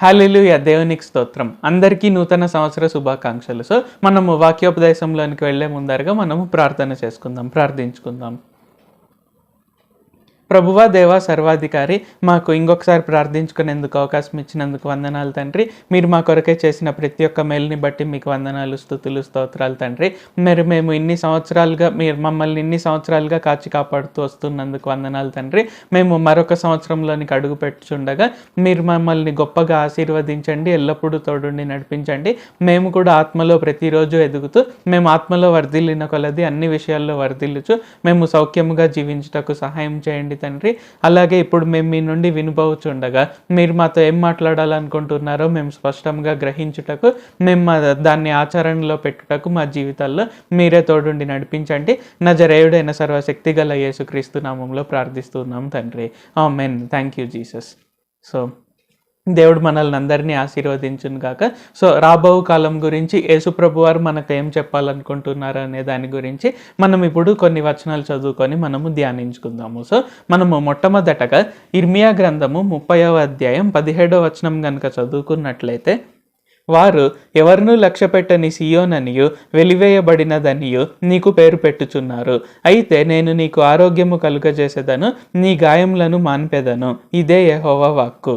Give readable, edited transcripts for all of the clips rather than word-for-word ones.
హల్లెలూయా, దేవునికి స్తోత్రం. అందరికీ నూతన సంవత్సర శుభాకాంక్షలు. మనము వాక్యోపదేశంలోనికి వెళ్లే ముందరగా మనము ప్రార్థించుకుందాం. ప్రభువా, దేవా, సర్వాధికారి, మాకు ఇంకొకసారి ప్రార్థించుకునేందుకు అవకాశం ఇచ్చినందుకు వందనాలు తండ్రి. మీరు మా కొరకే చేసిన ప్రతి ఒక్క మేలుని బట్టి మీకు వందనాలు, స్తుతులు, స్తోత్రాలు తండ్రి. మేము మీరు మమ్మల్ని ఇన్ని సంవత్సరాలుగా కాచి కాపాడుతూ వస్తున్నందుకు వందనాలు తండ్రి. మేము మరొక సంవత్సరంలోనికి అడుగు పెట్టుచుండగా మీరు మమ్మల్ని గొప్పగా ఆశీర్వదించండి, ఎల్లప్పుడూ తోడుండి నడిపించండి. మేము కూడా ఆత్మలో ప్రతిరోజు ఎదుగుతూ మేము ఆత్మలో వర్ధిల్లిన కొలది అన్ని విషయాల్లో వర్ధిల్లుచు మేము సౌఖ్యముగా జీవించుటకు సహాయం చేయండి తండ్రి. అలాగే ఇప్పుడు మేము మీ నుండి వినుభవించుండగా మీరు మాతో ఏం మాట్లాడాలనుకుంటున్నారో మేము స్పష్టంగా గ్రహించుటకు, మేము దాన్ని ఆచరణలో పెట్టుటకు మా జీవితాల్లో మీరే తోడుండి నడిపించండి. నజరేయుడైన సర్వశక్తి గల యేసుక్రీస్తు నామంలో ప్రార్థిస్తున్నాం తండ్రి. ఆమేన్. Thank you Jesus. దేవుడు మనల్ని అందరినీ ఆశీర్వదించును గాక. రాబో కాలం గురించి యేసుప్రభు వారు మనకు ఏం చెప్పాలనుకుంటున్నారు అనే దాని గురించి మనం ఇప్పుడు కొన్ని వచనాలు చదువుకొని మనము ధ్యానించుకుందాము. మనము మొట్టమొదటగా ఇర్మియా గ్రంథము 30వ అధ్యాయం 17వ వచనం కనుక చదువుకున్నట్లయితే, వారు ఎవరినూ లక్ష్యపెట్టని సియోననియు వెలివేయబడినదనియు నీకు పేరు పెట్టుచున్నారు. అయితే నేను నీకు ఆరోగ్యము కలుగజేసేదను, నీ గాయములను మాన్పెదను. ఇదే యెహోవా వాక్కు.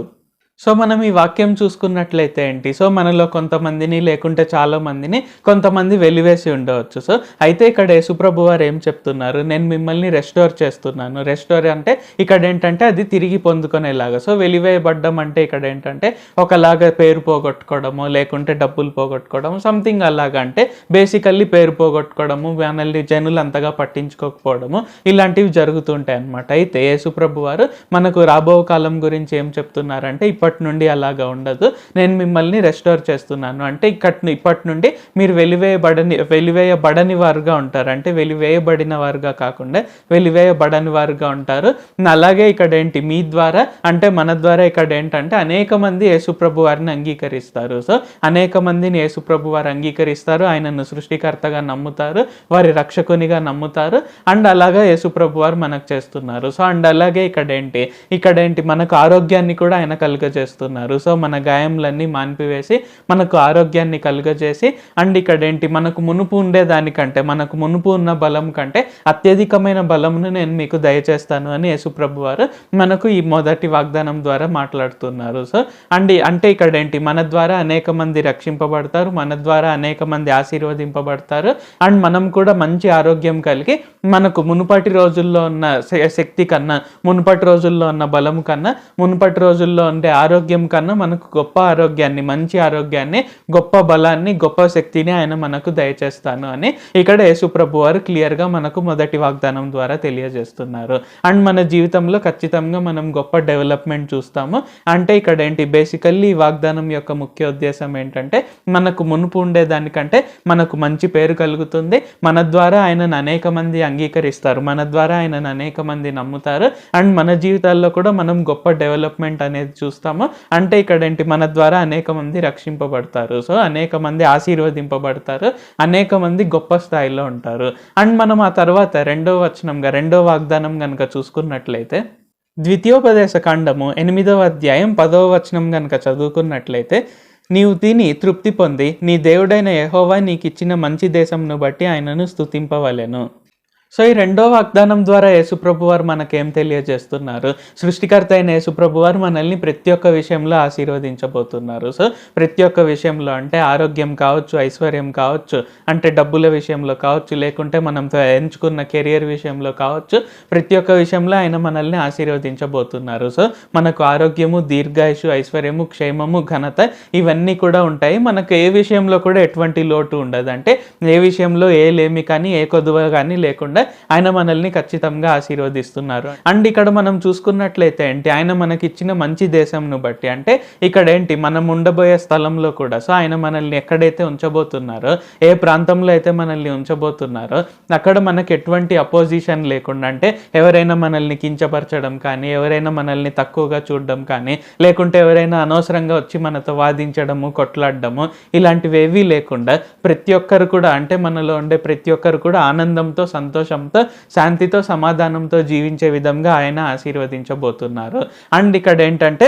మనం ఈ వాక్యం చూసుకున్నట్లయితే ఏంటి, మనలో కొంతమందిని లేకుంటే చాలా మందిని కొంతమంది వెలివేసి ఉండవచ్చు. అయితే ఇక్కడ యేసుప్రభు వారు ఏం చెప్తున్నారు, నేను మిమ్మల్ని రెస్టోర్ చేస్తున్నాను. రెస్టోర్ అంటే ఇక్కడ ఏంటంటే అది తిరిగి పొందుకునేలాగా. వెలివేయబడ్డం అంటే ఇక్కడ ఏంటంటే ఒకలాగా పేరు పోగొట్టుకోవడము, లేకుంటే డబ్బులు పోగొట్టుకోవడము, సంథింగ్ అలాగా. అంటే బేసికల్లీ పేరు పోగొట్టుకోవడము, మనల్ని జనులు అంతగా పట్టించుకోకపోవడము, ఇలాంటివి జరుగుతుంటాయి అన్నమాట. అయితే యేసుప్రభు వారు మనకు రాబో కాలం గురించి ఏం చెప్తున్నారంటే, ఇప్పటి నుండి అలాగా ఉండదు, నేను మిమ్మల్ని రెస్టోర్ చేస్తున్నాను. అంటే ఇప్పటి నుండి మీరు వెలివేయబడని వారుగా ఉంటారు. అంటే వెలివేయబడిన వారుగా కాకుండా వెలివేయబడని వారుగా ఉంటారు. అలాగే ఇక్కడ ఏంటి, మీ ద్వారా అంటే మన ద్వారా ఇక్కడ ఏంటంటే అనేక మంది యేసుప్రభు వారిని అంగీకరిస్తారు. అనేక మందిని యేసుప్రభు వారు అంగీకరిస్తారు, ఆయనను సృష్టికర్తగా నమ్ముతారు, వారి రక్షకునిగా నమ్ముతారు. అండ్ అలాగా యేసుప్రభు వారు మనకు చేస్తున్నారు. అండ్ అలాగే ఇక్కడ ఏంటి మనకు ఆరోగ్యాన్ని కూడా ఆయన కలుగజేస్తున్నారు. మన గాయములన్నీ మాన్పివేసి మనకు ఆరోగ్యాన్ని కలుగజేసి, అండ్ ఇక్కడ ఏంటి మనకు మునుపు ఉండేదానికంటే, మనకు మునుపు ఉన్న బలం కంటే అత్యధికమైన బలమును నేను మీకు దయచేస్తాను అని యేసుప్రభు వారు మనకు ఈ మొదటి వాగ్దానం ద్వారా మాట్లాడుతున్నారు. అంటే ఇక్కడ ఏంటి, మన ద్వారా అనేక మంది రక్షింపబడతారు, మన ద్వారా అనేక మంది ఆశీర్వదింపబడతారు. అండ్ మనం కూడా మంచి ఆరోగ్యం కలిగి మనకు మునుపటి రోజుల్లో ఉన్న శక్తి కన్నా, మునుపటి రోజుల్లో ఉన్న బలము కన్నా, మునుపటి రోజుల్లో ఉండే ఆరోగ్యం కన్నా మనకు గొప్ప ఆరోగ్యాన్ని, మంచి ఆరోగ్యాన్ని, గొప్ప బలాన్ని, గొప్ప శక్తిని ఆయన మనకు దయచేస్తాను అని ఇక్కడ యేసుప్రభు వారు క్లియర్గా మనకు మొదటి వాగ్దానం ద్వారా తెలియజేస్తున్నారు. అండ్ మన జీవితంలో ఖచ్చితంగా మనం గొప్ప డెవలప్మెంట్ చూస్తాము. అంటే ఇక్కడ ఏంటి, బేసికల్లీ ఈ వాగ్దానం యొక్క ముఖ్య ఉద్దేశం ఏంటంటే, మనకు మునుపు ఉండేదానికంటే మనకు మంచి పేరు కలుగుతుంది, మన ద్వారా ఆయనను అనేక మంది అంగీకరిస్తారు, మన ద్వారా ఆయనను అనేక మంది నమ్ముతారు. అండ్ మన జీవితాల్లో కూడా మనం గొప్ప డెవలప్మెంట్ అనేది చూస్తాము. అంటే ఇక్కడ ఏంటి, మన ద్వారా అనేక మంది రక్షింపబడతారు, అనేక మంది ఆశీర్వదింపబడతారు, అనేక మంది గొప్ప స్థాయిలో ఉంటారు. అండ్ మనం ఆ తర్వాత రెండో వాగ్దానం కనుక చూసుకున్నట్లయితే, ద్వితీయోపదేశ కాండము 8వ అధ్యాయం 10వ వచనం కనుక చదువుకున్నట్లయితే, నీవు తిని తృప్తి పొంది నీ దేవుడైన యెహోవా నీకు ఇచ్చిన మంచి దేశంను బట్టి ఆయనను స్తుతింపవలెను. ఈ రెండో వాగ్దానం ద్వారా యేసుప్రభు వారు మనకేం తెలియజేస్తున్నారు, సృష్టికర్త అయిన యేసుప్రభు వారు మనల్ని ప్రతి ఒక్క విషయంలో ఆశీర్వదించబోతున్నారు. ప్రతి ఒక్క విషయంలో, అంటే ఆరోగ్యం కావచ్చు, ఐశ్వర్యం కావచ్చు, అంటే డబ్బుల విషయంలో కావచ్చు, లేకుంటే మనం ఎంచుకున్న కెరియర్ విషయంలో కావచ్చు, ప్రతి ఒక్క విషయంలో ఆయన మనల్ని ఆశీర్వదించబోతున్నారు. మనకు ఆరోగ్యము, దీర్ఘాయుషు, ఐశ్వర్యము, క్షేమము, ఘనత ఇవన్నీ కూడా ఉంటాయి. మనకు ఏ విషయంలో కూడా ఎటువంటి లోటు ఉండదు. అంటే ఏ విషయంలో ఏ లేమి కానీ, ఏ కొదువ కానీ లేకుండా ఆయన మనల్ని ఖచ్చితంగా ఆశీర్వదిస్తున్నారు. అండ్ ఇక్కడ మనం చూసుకున్నట్లయితే ఏంటి, ఆయన మనకి ఇచ్చిన మంచి దేశంను బట్టి, అంటే ఇక్కడ ఏంటి మనం ఉండబోయే స్థలంలో కూడా ఆయన మనల్ని ఎక్కడైతే ఉంచబోతున్నారో, ఏ ప్రాంతంలో అయితే మనల్ని ఉంచబోతున్నారో అక్కడ మనకి ఎటువంటి అపోజిషన్ లేకుండా, అంటే ఎవరైనా మనల్ని కించపరచడం కానీ, ఎవరైనా మనల్ని తక్కువగా చూడడం కానీ, లేకుంటే ఎవరైనా అనవసరంగా వచ్చి మనతో వాదించడము, కొట్లాడడము, ఇలాంటివి ఏవీ లేకుండా ప్రతి ఒక్కరు కూడా, అంటే మనలో ఉండే ప్రతి ఒక్కరు కూడా ఆనందంతో, సంతోషంతో సంతోషంతో, శాంతితో, సమాధానంతో జీవించే విధంగా ఆయన ఆశీర్వదించబోతున్నారు. అండ్ ఇక్కడ ఏంటంటే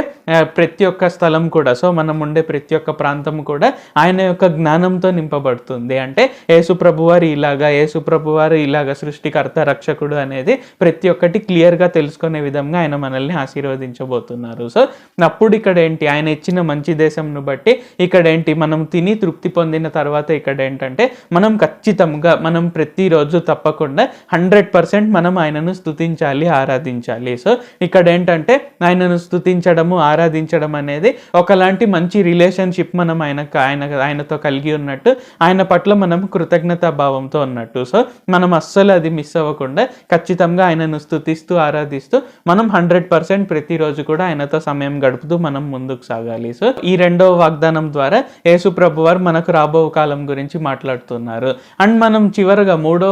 ప్రతి ఒక్క స్థలం కూడా, సో మనం ఉండే ప్రతి ఒక్క ప్రాంతం కూడా ఆయన యొక్క జ్ఞానంతో నింపబడుతుంది. అంటే యేసు ప్రభువారు ఇలాగా సృష్టికర్త, రక్షకుడు అనేది ప్రతి ఒక్కటి క్లియర్గా తెలుసుకునే విధంగా ఆయన మనల్ని ఆశీర్వదించబోతున్నారు. సో అప్పుడు ఇక్కడ ఏంటి, ఆయన ఇచ్చిన మంచి దేశంను బట్టి ఇక్కడ ఏంటి, మనం తిని తృప్తి పొందిన తర్వాత ఇక్కడ ఏంటంటే మనం ఖచ్చితంగా మనం ప్రతిరోజు తప్పకుండా 100% మనం ఆయనను స్తుతించాలి, ఆరాధించాలి. సో ఇక్కడ ఏంటంటే ఆయనను స్తుతించడము, ఆరాధించడం అనేది ఒకలాంటి మంచి రిలేషన్షిప్ మనం ఆయనతో కలిగి ఉన్నట్టు, ఆయన పట్ల మనం కృతజ్ఞతా భావంతో ఉన్నట్టు. సో మనం అస్సలు అది మిస్ అవ్వకుండా ఖచ్చితంగా ఆయనను స్తుతిస్తూ, ఆరాధిస్తూ మనం 100% ప్రతిరోజు కూడా ఆయనతో సమయం గడుపుతూ మనం ముందుకు సాగాలి. సో ఈ రెండవ వాగ్దానం ద్వారా యేసు ప్రభువారు మనకు రాబో కాలం గురించి మాట్లాడుతున్నారు. అండ్ మనం చివరగా మూడవ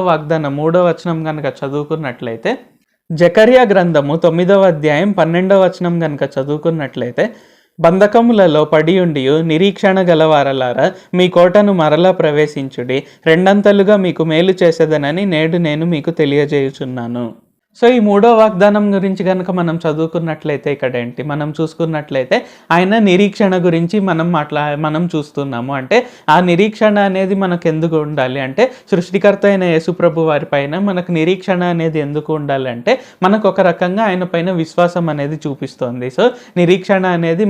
వచనం కనుక చదువుకున్నట్లయితే, జకర్యా గ్రంథము 9వ అధ్యాయం 12వ వచనం కనుక చదువుకున్నట్లయితే, బంధకములలో పడియుండియు నిరీక్షణ గలవారలారా మీ కోటను మరలా ప్రవేశించుడి, రెండంతలుగా మీకు మేలు చేసేదనని నేడు నేను మీకు తెలియజేయుచున్నాను. సో ఈ మూడో వాగ్దానం గురించి కనుక మనం చదువుకున్నట్లయితే ఇక్కడ ఏంటి, మనం చూసుకున్నట్లయితే ఆయన నిరీక్షణ గురించి మనం చూస్తున్నాము. అంటే ఆ నిరీక్షణ అనేది మనకు ఎందుకు ఉండాలి అంటే, సృష్టికర్త అయిన యేసుప్రభు వారి పైన మనకు నిరీక్షణ అనేది ఎందుకు ఉండాలి అంటే, మనకు ఒక రకంగా ఆయన పైన విశ్వాసం అనేది చూపిస్తుంది. సో నిరీక్షణ అనేది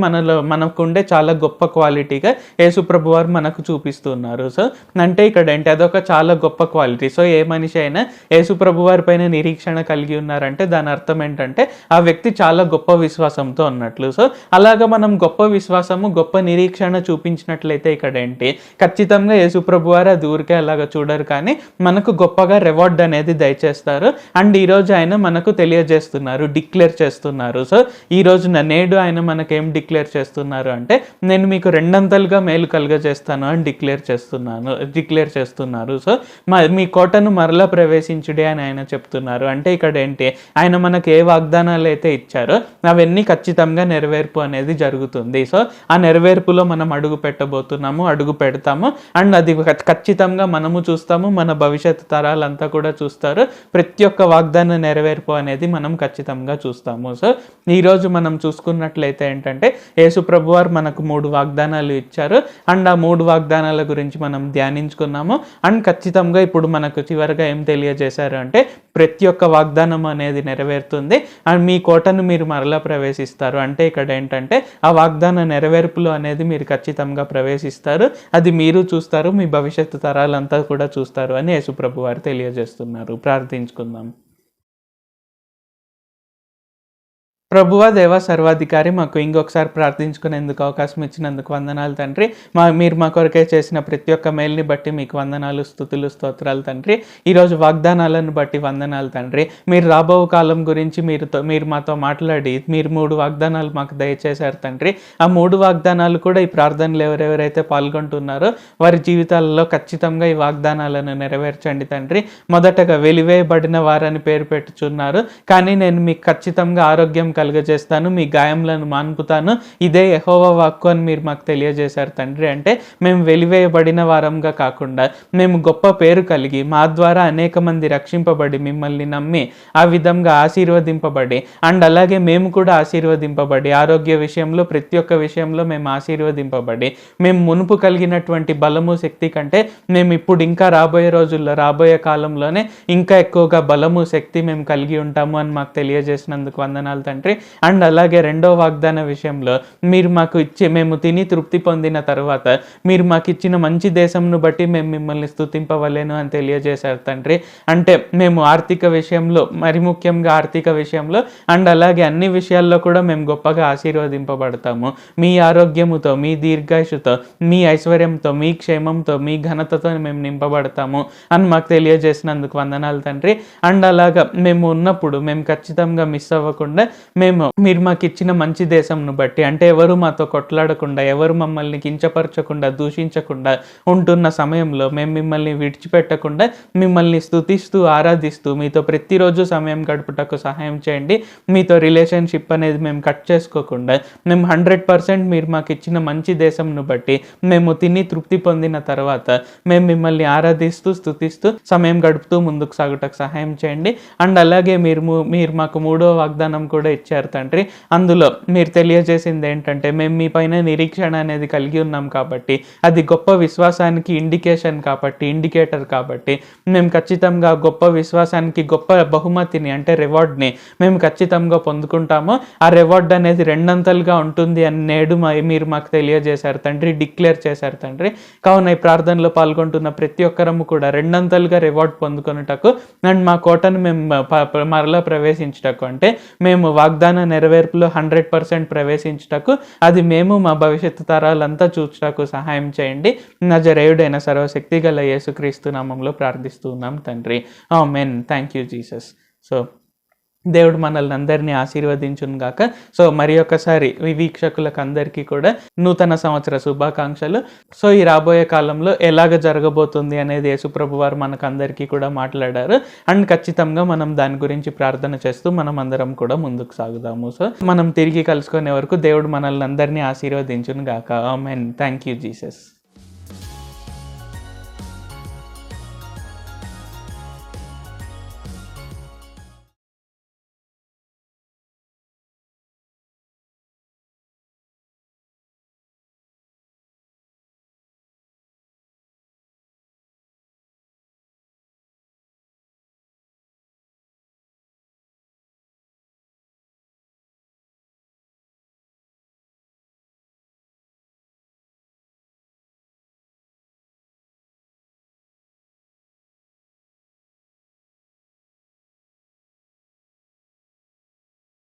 మనకుండే చాలా గొప్ప క్వాలిటీగా యేసుప్రభు వారు మనకు చూపిస్తున్నారు. సో అంటే ఇక్కడ ఏంటి, అదొక చాలా గొప్ప క్వాలిటీ. సో ఏ మనిషి అయినా యేసుప్రభు వారి పైన నిరీక్షణ కలిగి ఉన్నారంటే దాని అర్థం ఏంటంటే ఆ వ్యక్తి చాలా గొప్ప విశ్వాసంతో ఉన్నట్లు. సో అలాగా మనం గొప్ప విశ్వాసము, గొప్ప నిరీక్షణ చూపించినట్లయితే ఇక్కడ ఏంటి, ఖచ్చితంగా యేసుప్రభు వారు అది ఊరికే అలాగా చూడరు, కానీ మనకు గొప్పగా రివార్డ్ అనేది దయచేస్తారు. అండ్ ఈరోజు ఆయన మనకు తెలియజేస్తున్నారు, డిక్లేర్ చేస్తున్నారు. సో ఈ రోజున నేడు ఆయన మనకేం డిక్లేర్ చేస్తున్నారు అంటే, నేను మీకు రెండంతలుగా మేలు కలుగజేస్తాను అని డిక్లేర్ చేస్తున్నారు. సో మీ కోటను మరలా ప్రవేశించుడే అని ఆయన చెప్తున్నారు. అంటే ఇక్కడ ఏంటి, ఆయన మనకు ఏ వాగ్దానాలు అయితే ఇచ్చారో అవన్నీ ఖచ్చితంగా నెరవేర్పు అనేది జరుగుతుంది. సో ఆ నెరవేర్పులో మనం అడుగు పెడతాము. అండ్ అది ఖచ్చితంగా మనము చూస్తాము, మన భవిష్యత్తు తరాలంతా కూడా చూస్తారు. ప్రతి ఒక్క వాగ్దాన నెరవేర్పు అనేది మనం ఖచ్చితంగా చూస్తాము. సో ఈరోజు మనం చూసుకున్నట్లయితే ఏంటంటే, యేసు ప్రభువారు మనకు 3 వాగ్దానాలు ఇచ్చారు. అండ్ ఆ 3 వాగ్దానాల గురించి మనం ధ్యానించుకున్నాము. అండ్ ఖచ్చితంగా ఇప్పుడు మనకు చివరిగా ఏం తెలియజేశారు అంటే, ప్రతి ఒక్క వాగ్దానం అనేది నెరవేరుతుంది అండ్ మీ కోటను మీరు మరలా ప్రవేశిస్తారు. అంటే ఇక్కడ ఏంటంటే ఆ వాగ్దాన నెరవేర్పులు అనేది మీరు ఖచ్చితంగా ప్రవేశిస్తారు, అది మీరు చూస్తారు, మీ భవిష్యత్తు తరాలంతా కూడా చూస్తారు అని యేసు ప్రభు వారు తెలియజేస్తున్నారు. ప్రార్థించుకుందాం. ప్రభువా, దేవ, సర్వాధికారి, మాకు ఇంకొకసారి ప్రార్థించుకునేందుకు అవకాశం ఇచ్చినందుకు వందనాలు తండ్రి. మీరు మా కొరకే చేసిన ప్రతి ఒక్క మేల్ని బట్టి మీకు వందనాలు, స్తుతులు, స్తోత్రాలు తండ్రి. ఈరోజు వాగ్దానాలను బట్టి వందనాలు తండ్రి. మీరు రాబో కాలం గురించి మీరు మాతో మాట్లాడి మీరు 3 వాగ్దానాలు మాకు దయచేశారు తండ్రి. ఆ 3 వాగ్దానాలు కూడా ఈ ప్రార్థనలు ఎవరెవరైతే పాల్గొంటున్నారో వారి జీవితాలలో ఖచ్చితంగా ఈ వాగ్దానాలను నెరవేర్చండి తండ్రి. మొదటగా వెలివేయబడిన వారని పేరు పెట్టుచున్నారు, కానీ నేను మీకు ఖచ్చితంగా ఆరోగ్యం కలుగజేస్తాను, మీ గాయములను మాన్పుతాను, ఇదే యెహోవా వాక్కు అని మీరు మాకు తెలియజేశారు తండ్రి. అంటే మేము వెలివేయబడిన వారంగా కాకుండా మేము గొప్ప పేరు కలిగి మా ద్వారా అనేక మంది రక్షింపబడి మిమ్మల్ని నమ్మి ఆ విధంగా ఆశీర్వదింపబడి అండ్ అలాగే మేము కూడా ఆశీర్వదింపబడి ఆరోగ్య విషయంలో ప్రతి ఒక్క విషయంలో మేము ఆశీర్వదింపబడి మేము మునుపు కలిగినటువంటి బలము, శక్తి కంటే మేము ఇప్పుడు ఇంకా రాబోయే కాలంలోనే ఇంకా ఎక్కువగా బలము, శక్తి మేము కలిగి ఉంటాము అని మాకు తెలియజేసినందుకు వందనాలు తండ్రి. అండ్ అలాగే రెండో వాగ్దాన విషయంలో మీరు మాకు మేము తిని తృప్తి పొందిన తర్వాత మీరు మాకు ఇచ్చిన మంచి దేశంను బట్టి మేము మిమ్మల్ని స్తుతింపవలేను అని తెలియజేశారు తండ్రి. అంటే మేము ఆర్థిక విషయంలో, మరి ముఖ్యంగా ఆర్థిక విషయంలో అండ్ అలాగే అన్ని విషయాల్లో కూడా మేము గొప్పగా ఆశీర్వదింపబడతాము. మీ ఆరోగ్యముతో, మీ దీర్ఘాయుషుతో, మీ ఐశ్వర్యంతో, మీ క్షేమంతో, మీ ఘనతతో మేము నింపబడతాము అని మాకు తెలియజేసినందుకు వందనాలు తండ్రి. అండ్ అలాగా మేము ఉన్నప్పుడు మేము ఖచ్చితంగా మిస్ అవ్వకుండా మీరు మాకు ఇచ్చిన మంచి దేశంను బట్టి, అంటే ఎవరు మాతో కొట్లాడకుండా, ఎవరు మమ్మల్ని కించపరచకుండా, దూషించకుండా ఉంటున్న సమయంలో మేము మిమ్మల్ని విడిచిపెట్టకుండా మిమ్మల్ని స్తుతిస్తూ ఆరాధిస్తూ మీతో ప్రతిరోజు సమయం గడుపుటకు సహాయం చేయండి. మీతో రిలేషన్షిప్ అనేది మేము కట్ చేసుకోకుండా మేము 100% మీరు మాకు ఇచ్చిన మంచి దేశంను బట్టి మేము తిని తృప్తి పొందిన తర్వాత మేము మిమ్మల్ని ఆరాధిస్తూ స్తుతిస్తూ సమయం గడుపుతూ ముందుకు సాగుటకు సహాయం చేయండి. అండ్ అలాగే మీరు మాకు 3వ వాగ్దానం కూడా ఇచ్చారు తండ్రి. అందులో మీరు తెలియజేసింది ఏంటంటే మేము మీ పైన నిరీక్షణ అనేది కలిగి ఉన్నాం కాబట్టి, అది గొప్ప విశ్వాసానికి ఇండికేటర్ కాబట్టి మేము ఖచ్చితంగా గొప్ప విశ్వాసానికి గొప్ప బహుమతిని అంటే రివార్డ్ని మేము ఖచ్చితంగా పొందుకుంటాము. ఆ రివార్డ్ అనేది 2 ఉంటుంది అని నేడు మీరు మాకు తెలియజేశారు తండ్రి, డిక్లేర్ చేశారు తండ్రి. కావున ఈ ప్రార్థనలో పాల్గొంటున్న ప్రతి ఒక్కరము కూడా 2 రివార్డ్ పొందుకొనుటకు అండ్ మా కోటను మేము మరలా ప్రవేశించుటకు, అంటే మేము వాగ్దాన నెరవేర్పులో 100% ప్రవేశించుటకు, అది మేము మా భవిష్యత్తు తరాలంతా చూచుటకు సహాయం చేయండి. నజరేయుడైన సర్వశక్తి గల యేసుక్రీస్తు నామంలో ప్రార్థిస్తూ ఉన్నాం తండ్రి. ఆమేన్. Thank you Jesus. సో దేవుడు మనల్ని అందరినీ ఆశీర్వదించును గాక. సో మరి ఒకసారి వీక్షకులకు అందరికీ కూడా నూతన సంవత్సర శుభాకాంక్షలు. సో ఈ రాబోయే కాలంలో ఎలాగ జరగబోతుంది అనేది యేసుప్రభు వారు మనకు అందరికీ కూడా మాట్లాడారు. అండ్ ఖచ్చితంగా మనం దాని గురించి ప్రార్థన చేస్తూ మనం అందరం కూడా ముందుకు సాగుదాము. సో మనం తిరిగి కలుసుకునే వరకు దేవుడు మనల్ని అందరినీ ఆశీర్వదించును గాక. ఆమేన్. Thank you Jesus.